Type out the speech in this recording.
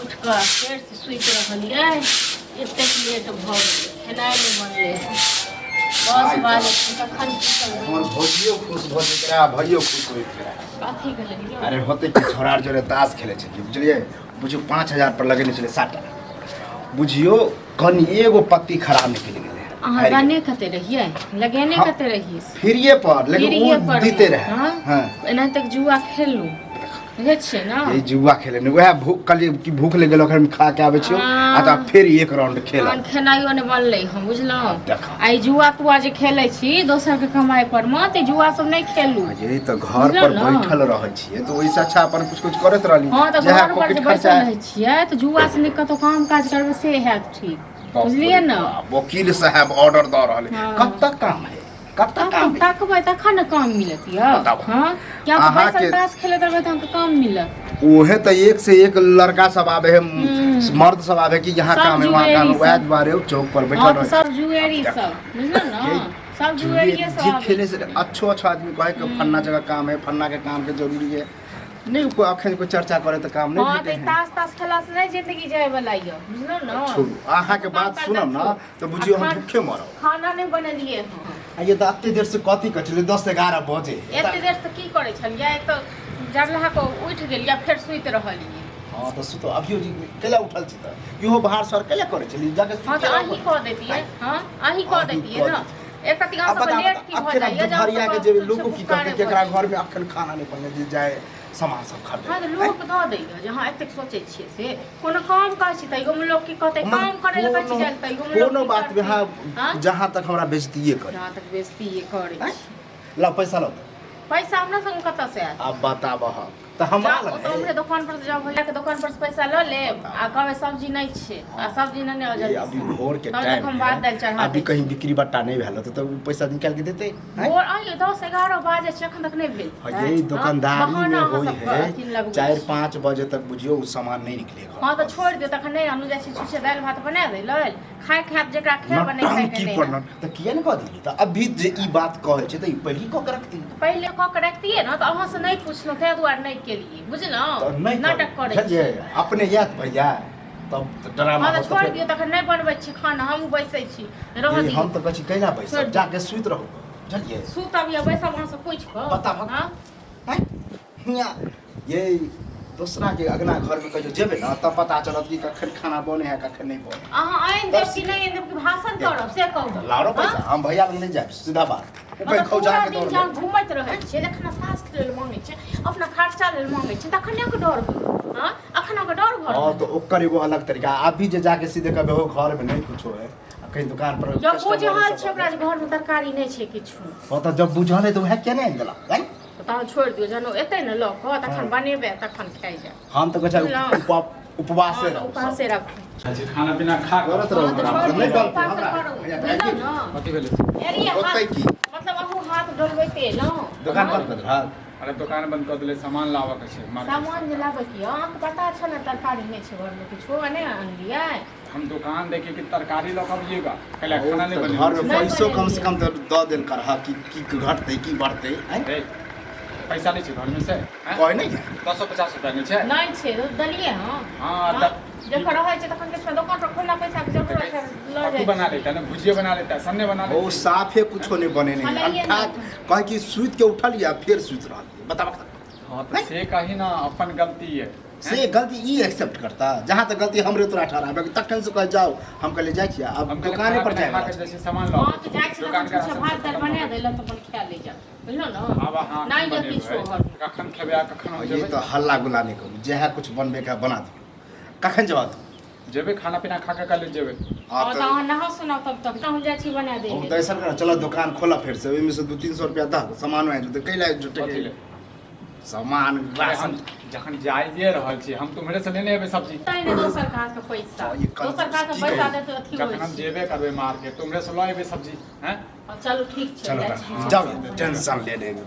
उठ कर फेर से सुत रहलिए एते लेट भ गेल खेनाइ नहीं बनले 10 बाजे तखन की करब हमर भौजियो खुश भ जेतरा भइयो खुश होइत रहा कथी गेलिए अरे होते कि छोड़ा जोरे ताश खेले छलिए बुझलिए बुझियो 5000 पर लगेने छले 60 बुझियो कनी एगो पत्ती खराब निकल गेलै अहाँ गाने कते रहिए लगेने हाँ, कते रहिए फ्रीए पर लेकिन वो दीते रहे हां एना तक जुआ खेललू बुझे छियै ना ये जुआ खेले ने वह भूख कल की भूख लग गेल घर में खा के आवे छियो आ त फिर एक राउंड खेल हम खेनाइयो ने बनले हम बुझलौ देखा आई जुआ तुआ जे खेलै छी दोसर के कमाई पर म त जुआ सब नहीं खेलू ये तो घर पर बैठल रहै छियै तो ओइसे अच्छा अपन कुछ करत रहली हां त घर पर जे बैठल रहै छियै त जुआ से निक तो काम काज करबे से हैत ठीक बुझलिए ना वकील साहब ऑर्डर द रहले कब तक काम है कब तक काम तकबै तखन न काम मिलत य हां क्या पैसा ताश खेले तबे त हमके काम मिलत ओहे त एक से एक लड़का सब आवे है मर्द सब आवे कि यहाँ काम है वहाँ काम है वह द्वारे चौक पर बैठल रहे सब जुएरी सब बुझल ना सब जुएरी सब खेले से अच्छो आदमी कहे कि फन्ना जगह काम है फन्ना के काम के जरूरी है नहीं को अखन को चर्चा करे त काम नहीं भेटे हां ताश ताश खेला से नहीं जिंदगी जाय वाला य बुझलो ना छोड़ू आहा के बात सुनम ना तो बुझियो हम भूखे मरब खाना नहीं बनलिए आ ये त अत्ते देर से कथि कचले 10 11 बजे एते देर से की करे छलिए एक तो जगला को उठ गेलिए फिर सुइत रहलिए हां तो सुतो अभियो जी केला उठल छी त इहो बाहर सर केला करे छली जाके हां तो आही क देतिए हां आही क देतिए ना एक कति गांव से लेट की हो जाइए जब हरिया के जे लोग की करते केकरा घर में अखन खाना नहीं बने जे जाए सामान सब खरीदे हां तो लोग द दैय जहां एतेक सोचे छिए से कोनो काम काज छी तइगो में लोग की कहते काम करे ले कहै छी तइगो में कोनो बात में हां जहां तक हमरा बेइज्जतीए करे जहां तक बेइज्जती ये करे ला पैसा लो पैसा हमरा संग कत से आत अब बताब हम त हमरा लगे तो हमरे दुकान पर से जाओ भैया के दुकान पर से पैसा ल ले आ कहबे सब्जी नहीं छे आ सब्जी नहीं आ जाए अभी भोर के टाइम हम बात दाल चढ़ा अभी कहीं बिक्री बट्टा नहीं भेल तो पैसा निकाल के देते और आइए 10 11 बजे से अखन तक नहीं भेल यही दुकानदारी में होई है 4 5 बजे तक बुझियो उ सामान नहीं निकलेगा हां तो छोड़ दे तखन नहीं अनु जाय छी छुछे दाल भात बना दे लल खाए खाए जेकरा खाए बने खाए के नहीं त किया न कह दिली त अभी जे ई बात कहै छै त ई पहली क के रखती पहले क के रखतिए ना तो अहां से नहीं पूछलो ते दुआर नहीं केलिए बुझलो नाटक करे छै अपने याद भैया तब ड्रामा हां तो छोड़ दियो तखन नहीं बनबै छी खाना हम बैसै छी रह दी हम त कहै छी कैला बैस जाके सुइत रहू बुझलिए सुत अबिया बैसब अहां से पूछ क बताब हां हिया ये दूसरा के अगना घर में कहियो जेबे ना तब पता चलत कि कखन खाना बने है कखन नहीं बने अहां आइन देब कि नहीं आइन देब कि भाषण करब से कहू लारो पैसा हम भैया लग नहीं जाब सीधा बात ऊपर खौजा के दौड़ जहाँ घूमत रहै छै देखना सास के लेल मांगे छै अपना खर्चा लेल मांगे छै तखन के डर हो हां अखन के डर भर हां तो ओकर एगो अलग तरीका अभी जे जाके सीधे कहबे हो घर में नहीं कुछ है कहीं दुकान पर जब बुझल छै ओकरा घर में तरकारी नहीं छै किछु हां तो जब बुझल है तो वह क्या नहीं देला हैं तो छोड़ दियो जनो एते न ल क तखन बनेबे तखन खाइ जा हम तो कहै उपवास से उपवास से रख अच्छा खाना पीना खा करत रहो नहीं गलती हमरा कथि भेलै एरिया ओतै की मतलब अहू हाथ डलबैते न दुकान बंद कर रहा अरे दुकान बंद कर देले सामान लावा के छै सामान जे लाबे की अहाँके पता छै न तरकारी नहीं छै घर में किछो नहीं आनलिए हम दुकान देखे कि तरकारी लऽ कऽ आइएगा पहले खाना नहीं बने घर में पैसो कम से कम तो द देल कर हा की घटते की बढ़ते हैं पैसा नहीं छै घर में से कोई नहीं है 150 रुपया नहीं छै नहीं छै दलिए हां हां जखन रहै छै तखन के दुकान पर खोला पैसा के जरूरत है ल तू बना लेता ना भुजिया बना लेता सन्ने बना लेता वो साफे कुछो नहीं बने नहीं अर्थात कहे कि सुइत के उठल या फिर सुइत रह बता हां तो से कही ना अपन गलती है से गलती ई एक्सेप्ट करता जहां तक गलती हमरे तोरा ठहराबे तखन से कह जाओ हम कहले जाय छियै अब दुकाने पर जाए जैसे सामान लो हां तो जाय छै दुकान का भात दाल बना देला तो अपन खा ले जा बुझलो ना अब हां नहीं जे किछो घर कखन खेबे आ कखन हो ये जेबे तो हल्ला गुला नहीं करू जे है कुछ बनबे का बना दियो कखन जवाब जेबे खाना पीना खा के कल जेबे हां तो अहाँ नहा सुना तब तक हम जाय छी बना दे हम तो ऐसा करना चलो दुकान खोला फिर से ओई में से 200-300 रुपया दा सामान है जो कैला जुटे के सामान राशन जखन जाइए रहल छी हम तुम्हरे से लेने एबे सब्जी तै ने दोसर का के पैसा दोसर का के पैसा दे तो अथी जखन हम जेबे करबे मार्केट तुमरे से लऽ एबे सब्जी हैं चलो ठीक छै चलो जाओ टेंशन ले लेंगे